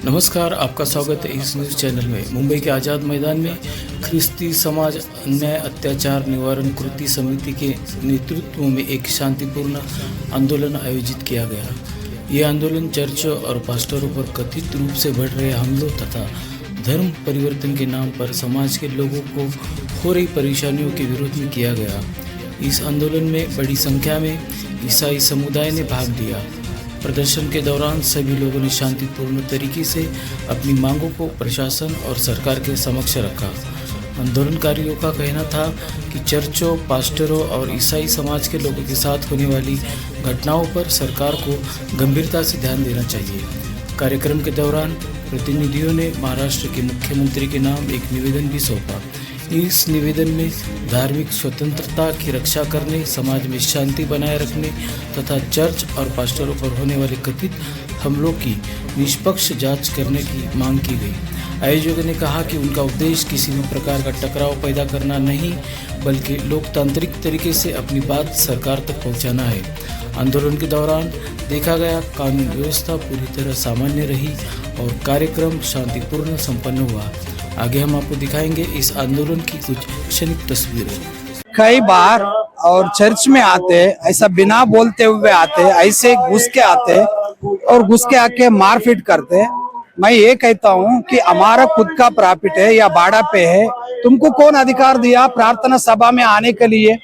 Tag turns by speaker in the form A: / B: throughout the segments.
A: नमस्कार, आपका स्वागत है इस न्यूज़ चैनल में। मुंबई के आज़ाद मैदान में ख्रिस्ती समाज अन्याय अत्याचार निवारण कृति समिति के नेतृत्व में एक शांतिपूर्ण आंदोलन आयोजित किया गया। ये आंदोलन चर्चों और पास्टरों पर कथित रूप से बढ़ रहे हमलों तथा धर्म परिवर्तन के नाम पर समाज के लोगों को हो रही परेशानियों के विरोध में किया गया। इस आंदोलन में बड़ी संख्या में ईसाई समुदाय ने भाग लिया। प्रदर्शन के दौरान सभी लोगों ने शांतिपूर्ण तरीके से अपनी मांगों को प्रशासन और सरकार के समक्ष रखा। आंदोलनकारियों का कहना था कि चर्चों, पास्टरों और ईसाई समाज के लोगों के साथ होने वाली घटनाओं पर सरकार को गंभीरता से ध्यान देना चाहिए। कार्यक्रम के दौरान प्रतिनिधियों ने महाराष्ट्र के मुख्यमंत्री के नाम एक निवेदन भी सौंपा। इस निवेदन में धार्मिक स्वतंत्रता की रक्षा करने, समाज में शांति बनाए रखने तथा चर्च और पास्टरों पर होने वाले कथित हमलों की निष्पक्ष जांच करने की मांग की गई। आयोजकों ने कहा कि उनका उद्देश्य किसी भी प्रकार का टकराव पैदा करना नहीं, बल्कि लोकतांत्रिक तरीके से अपनी बात सरकार तक पहुंचाना है। आंदोलन के दौरान देखा गया कानून व्यवस्था पूरी तरह सामान्य रही और कार्यक्रम शांतिपूर्ण संपन्न हुआ। आगे हम आपको दिखाएंगे इस आंदोलन की कुछ क्षणिक तस्वीरें।
B: कई बार और चर्च में आते ऐसा बिना बोलते हुए आते, ऐसे घुस के आते और घुस के आके मारपीट करते। मैं ये कहता हूँ कि हमारा खुद का प्रॉफिट है या भाड़ा पे है, तुमको कौन अधिकार दिया प्रार्थना सभा में आने के लिए?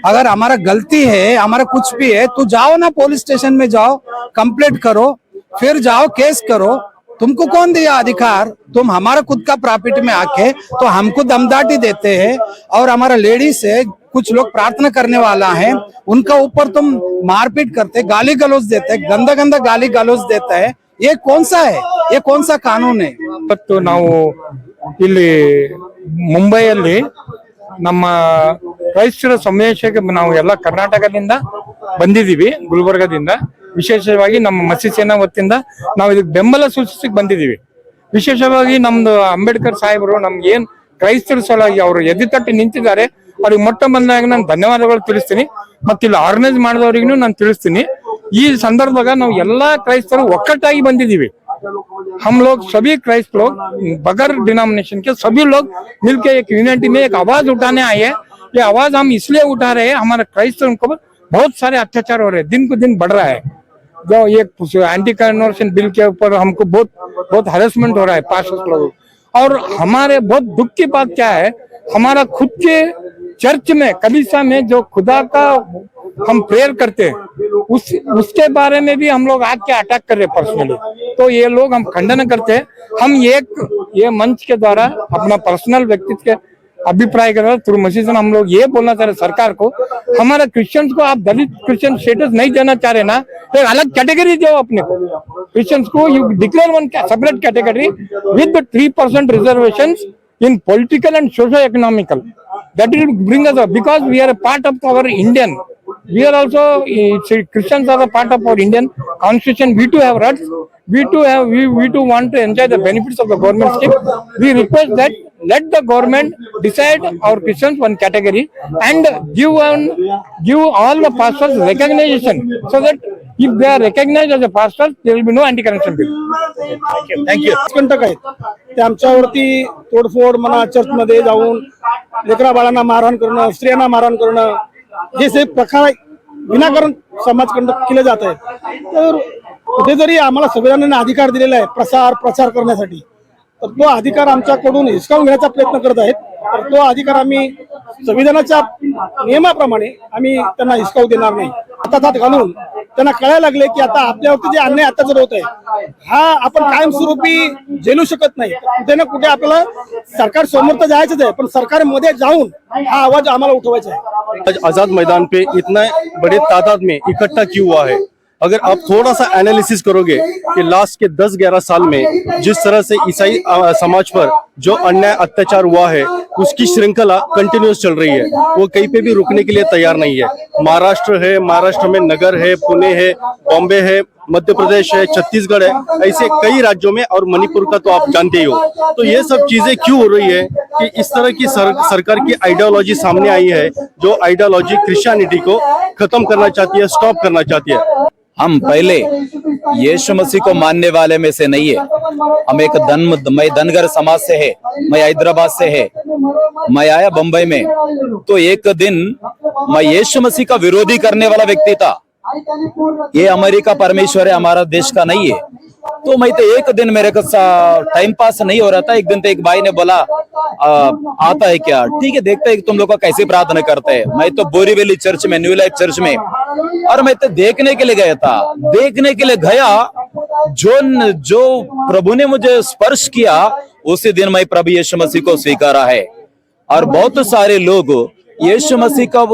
B: अगर हमारा गलती है, हमारा कुछ भी है, तो जाओ ना पुलिस स्टेशन में जाओ, कंप्लेंट करो, फिर जाओ केस करो। तुमको कौन दिया अधिकार? तुम हमारा खुद का प्रॉफिट में आके तो हमको दमदाटी देते हैं और हमारा लेडीज है, कुछ लोग प्रार्थना करने वाला है, उनका ऊपर तुम मारपीट करते, गाली गलौज देते, गंदा गंदा गाली गलौज देता है। ये कौन सा है? ये कौन सा कानून है?
C: ಇವತ್ತು ನಾವು ಇಲ್ಲಿ ಮುಂಬೈಯಲ್ಲಿ ನಮ್ಮ ಕ್ರೈಸ್ತರ ಸಮಾವೇಶಕ್ಕೆ ನಾವು ಎಲ್ಲ ಕರ್ನಾಟಕದಿಂದ ಬಂದಿದ್ದೀವಿ, ಗುಲ್ಬರ್ಗದಿಂದ ವಿಶೇಷವಾಗಿ ನಮ್ಮ ಮಸಿ ಸೇನಾ ವತಿಯಿಂದ ನಾವು ಇದಕ್ಕೆ ಬೆಂಬಲ ಸೂಚಿಸಕ್ಕೆ ಬಂದಿದ್ದೀವಿ। ವಿಶೇಷವಾಗಿ ನಮ್ದು ಅಂಬೇಡ್ಕರ್ ಸಾಹೇಬರು ನಮ್ಗೆ ಏನ್ ಕ್ರೈಸ್ತರ ಸಲುವಾಗಿ ಅವರು ಎದ್ದಿತಟ್ಟಿ ನಿಂತಿದ್ದಾರೆ, ಅವ್ರಿಗೆ ಮೊಟ್ಟ ಮೊದಲಾಗಿ ನಾನು ಧನ್ಯವಾದಗಳು ತಿಳಿಸ್ತೀನಿ। ಮತ್ತೆ ಇಲ್ಲಿ ಆರ್ಗನೈಸ್ ಮಾಡಿದವರಿಗೂ ನಾನು ತಿಳಿಸ್ತೀನಿ। ಈ ಸಂದರ್ಭದಾಗ ನಾವು ಎಲ್ಲಾ ಕ್ರೈಸ್ತರು ಒಕ್ಕಟ್ಟಾಗಿ ಬಂದಿದ್ದೀವಿ। हम लोग सभी क्राइस्ट लोग बगैर डिनोमिनेशन के सभी लोग मिलके एक यूनिटी में एक आवाज उठाने आए हैं। ये आवाज हम इसलिए उठा रहे हैं, हमारे क्राइस्तों को बहुत सारे अत्याचार हो रहे हैं, दिन को दिन बढ़ रहा है। जो एक एंटी कन्वर्शन बिल के ऊपर हमको बहुत हरेसमेंट हो रहा है पास्टर्स लोग। और हमारे बहुत दुख की बात क्या है, हमारा खुद के चर्च में कलीसिया में जो खुदा का हम प्रेयर करते हैं उसके बारे में भी हम लोग आके अटैक कर रहे हैं पर्सनली। तो ये लोग हम खंडन करते हैं। हम ये मंच के द्वारा अपना पर्सनल व्यक्तित्व के अभिप्राय कर थ्रू मसीह हम लोग ये बोलना चाह रहे सरकार को, हमारे क्रिश्चियंस को आप दलित क्रिश्चियन स्टेटस नहीं देना चाह रहे ना, एक अलग कैटेगरी दो अपने को। क्रिश्चियंस को you declare one separate category with 3% reservation in political and socio-economical. That will bring us up because we are a part of our Indian. We are also Christians are a part of our Indian constitution. We too have rights. We too want to enjoy the benefits of the government scheme. We request that let the government decide our Christians one category and give all the pastors recognition so that if they are recognized as a pastors, there will be no anti-corruption bill.
B: Thank you.
D: कंटक आहेत ते आमच्यावरती तोडफोड म्हणा, church मध्ये जाऊन लेकरा बाळांना मारहाण करणं, स्त्रियांना मारहाण करणं, हे सगळे प्रकार विनाकारण समाजकडून केले जात आहेत। तर कुठेतरी आम्हाला संविधानाने अधिकार दिलेला आहे प्रचार करण्यासाठी, तर तो अधिकार आमच्याकडून हिसकावून घेण्याचा प्रयत्न करत आहेत। तर तो अधिकार आम्ही संविधानाच्या नियमाप्रमाणे आम्ही त्यांना हिसकावू देणार नाही। हातात घालून त्यांना कळायला लागले की आता आपल्यावरती जे अन्याय अत्याचार होत आहे हा आपण कायमस्वरूपी झेलू शकत नाही। कुठे ना कुठे आपल्याला सरकार समोर तर जायचंच आहे, पण सरकारमध्ये जाऊन हा आवाज आम्हाला उठवायचा आहे।
E: आज आजाद मैदान पे इतना बड़े तादाद में इकट्ठा क्यों हुआ है? अगर आप थोड़ा सा एनालिसिस करोगे कि लास्ट के 10-11 साल में जिस तरह से ईसाई समाज पर जो अन्याय अत्याचार हुआ है उसकी श्रृंखला कंटिन्यूस चल रही है, वो कहीं पे भी रुकने के लिए तैयार नहीं है। महाराष्ट्र में नगर है, पुणे है, बॉम्बे है, मध्य प्रदेश है, छत्तीसगढ़ है, ऐसे कई राज्यों में, और मणिपुर का तो आप जानते ही हो। तो ये सब चीजें क्यों हो रही है कि इस तरह की सरकार की आइडियोलॉजी सामने आई है, जो आइडियोलॉजी क्रिश्चियनिटी को खत्म करना चाहती है, स्टॉप करना चाहती है।
F: हम पहले यीशु मसीह को मानने वाले में से नहीं है। हम एक मैं धनगर समाज से है, मैं हैदराबाद से है, मैं आया बंबई में। तो एक दिन मैं यीशु मसीह का विरोधी करने वाला व्यक्ति था। ये अमेरिका परमेश्वर है, हमारा देश का नहीं है। तो मैं तो एक दिन मेरे को टाइम पास नहीं हो रहा था। एक दिन तो एक भाई ने बोला आता है क्या? ठीक है, देखते हैं तुम लोग का कैसे प्रार्थना करते हैं। मैं तो बोरीवली चर्च में, न्यू लाइफ चर्च में, और मैं तो देखने के लिए गया था। देखने के लिए गया, जो प्रभु ने मुझे स्पर्श किया, उसी दिन मैं प्रभु यीशु मसीह को स्वीकारा है। और बहुत सारे लोग यीशु मसीह का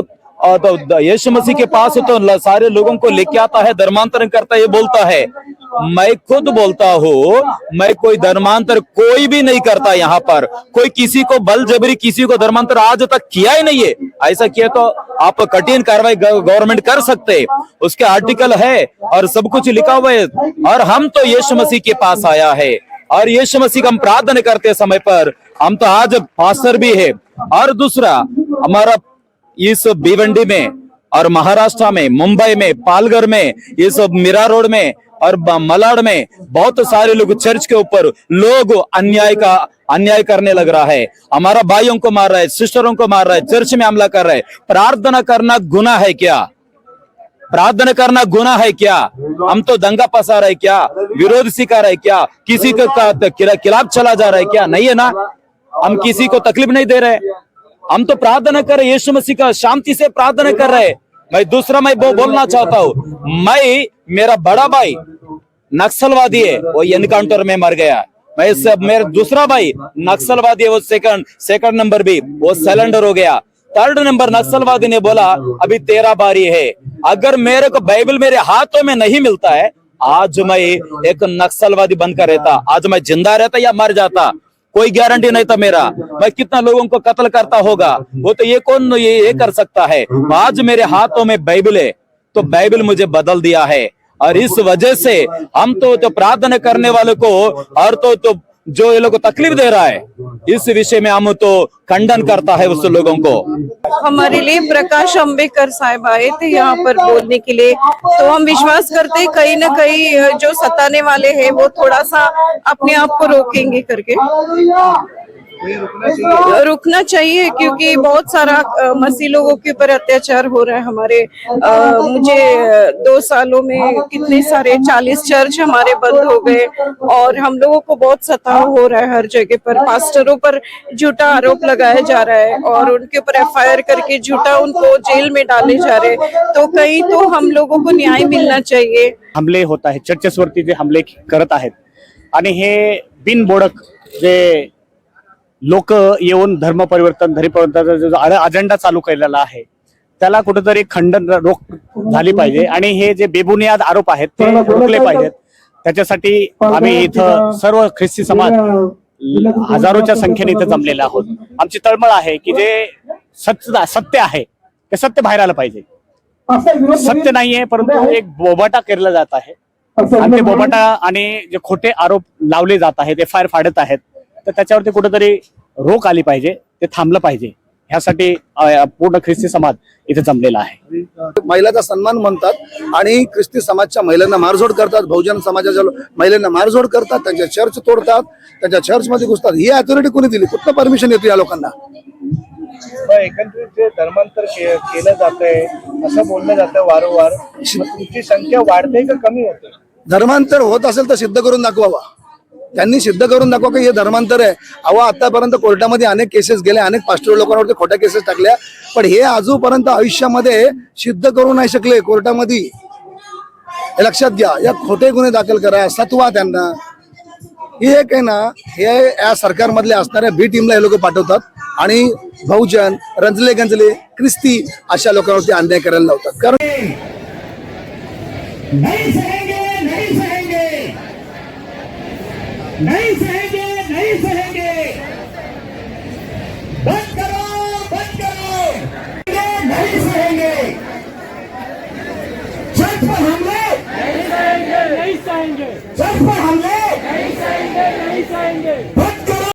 F: तो यीशु मसीह के पास तो सारे लोगों को लेके आता है, धर्मांतरण करता है, ये बोलता है। मैं खुद बोलता हूँ, मैं कोई धर्मांतर कोई भी नहीं करता। यहाँ पर कोई किसी को बल जबरी किसी को धर्मांतर आज तक किया ही नहीं है। ऐसा किया तो आप कठिन कार्रवाई गवर्नमेंट कर सकते, उसके आर्टिकल है और सब कुछ लिखा हुआ है। और हम तो यीशु मसीह के पास आया है, और यीशु मसीह का हम प्रार्थना करते समय पर हम तो आज पास्टर भी है। और दूसरा, हमारा इस भिवंडी में और महाराष्ट्र में, मुंबई में, पालघर में, ये सब मीरा रोड में और मलाड में बहुत सारे लोग चर्च के ऊपर लोग अन्याय करने लग रहा है। हमारा भाइयों को मार रहा है, सिस्टरों को मार रहा है, चर्च में हमला कर रहा है। प्रार्थना करना गुनाह है क्या? प्रार्थना करना गुनाह है क्या? हम तो दंगा पसा रहे क्या? विरोध सिखा रहे क्या? किसी के खिलाफ चला जा रहा है क्या? नहीं है ना। हम किसी को तकलीफ नहीं दे रहे, हम तो प्रार्थना कर रहे, यीशु मसीह का शांति से प्रार्थना कर रहे। मैं बोलना चाहता हूँ, मेरा बड़ा भाई नक्सलवादी है, वो एनकाउंटर में मर गया। मेरा दूसरा भाई नक्सलवादी है, वो सेकंड नंबर भी वो सिलेंडर हो गया। थर्ड नंबर नक्सलवादी ने बोला अभी तेरा बारी है। अगर मेरे को बाइबल मेरे हाथों में नहीं मिलता है, आज मैं एक नक्सलवादी बनकर रहता, आज मैं जिंदा रहता या मर जाता, कोई गारंटी नहीं था मेरा। मैं कितना लोगों को कत्ल करता होगा, वो तो ये कौन ये कर सकता है। आज मेरे हाथों में बाइबल है, तो बाइबल मुझे बदल दिया है। और इस वजह से हम तो प्रार्थना करने वाले को और तो जो ये लोग को तकलीफ दे रहा है, इस विषय में हम तो खंडन करता है उस लोगों को।
G: हमारे लिए प्रकाश अंबेडकर साहब आए थे यहाँ पर बोलने के लिए, तो हम विश्वास करते हैं कहीं ना कहीं जो सताने वाले हैं वो थोड़ा सा अपने आप को रोकेंगे करके। रुकना चाहिए क्योंकि बहुत सारा मसीह लोगों के ऊपर अत्याचार हो रहा है। हमारे मुझे 2 सालों में कितने सारे 40 चर्च हमारे बंद हो गए और हम लोगों को बहुत सताव हो रहा है। हर जगह पर पास्टरों पर झूठा आरोप लगाया जा रहा है और उनके ऊपर FIR करके झूठा उनको जेल में डाले जा रहे हैं। तो कहीं तो हम लोगों को न्याय मिलना चाहिए।
H: हमले होत आहे, चर्चेसवरती जे हमले करत आहेत आणि हे बिनबोडक जे लोक येऊन धर्म परिवर्तनाचा जो अजेंडा चालू केलेला आहे त्याला कुठेतरी खंडन रोख झाली पाहिजे आणि हे जे बेबुनियाद आरोप आहेत ते रोखले पाहिजेत। त्याच्यासाठी आम्ही इथं सर्व ख्रिस्ती समाज हजारोच्या संख्येने इथं जमलेला आहोत। आमची तळमळ आहे की जे सत्य आहे ते सत्य बाहेर आलं पाहिजे। सत्य नाहीये परंतु एक बोबाटा केला जात आहे आणि ते बोबाटा आणि जे खोटे आरोप लावले जात आहेत, FIR फाडत आहेत, तर त्याच्यावरती कुठेतरी रोक आली पाहिजे, ते थांबलं पाहिजे। ह्यासाठी पूर्ण ख्रिस्ती समाज इथे जमलेला आहे।
I: महिलांचा सन्मान म्हणतात आणि ख्रिस्ती समाजच्या महिलांना मारझोड करतात, बहुजन समाजाच्या महिलांना मारझोड करतात, त्यांच्या चर्च तोडतात, त्यांच्या चर्च मध्ये घुसतात। ही अथॉरिटी कोणी दिली? कुठलं परमिशन येते या लोकांना?
J: एकंदरीत जे धर्मांतर केलं जातंय असं बोललं जातं वारंवार, तुमची संख्या वाढते का कमी होते?
I: धर्मांतर होत असेल तर सिद्ध करून दाखवावा। त्यांनी सिद्ध करून दाखवा की हे धर्मांतर आहे। अहो, आतापर्यंत कोर्टामध्ये अनेक केसेस गेल्या, अनेक पास्टर लोकांवरती खोट्या केसेस टाकल्या, पण हे अजूनपर्यंत आयुष्यामध्ये सिद्ध करू नाही शकले कोर्टामध्ये। हे लक्षात घ्या, या खोटे गुन्हे दाखल करा, सत्वा त्यांना। हे एक आहे ना, हे या सरकारमधले असणाऱ्या B टीमला हे लोक पाठवतात आणि बहुजन, रंजले गंजले, ख्रिस्ती अशा लोकांवरती अन्याय करायला लावतात। कारण
K: नहीं सहेंगे, नहीं सहेंगे, नहीं सहेंगे।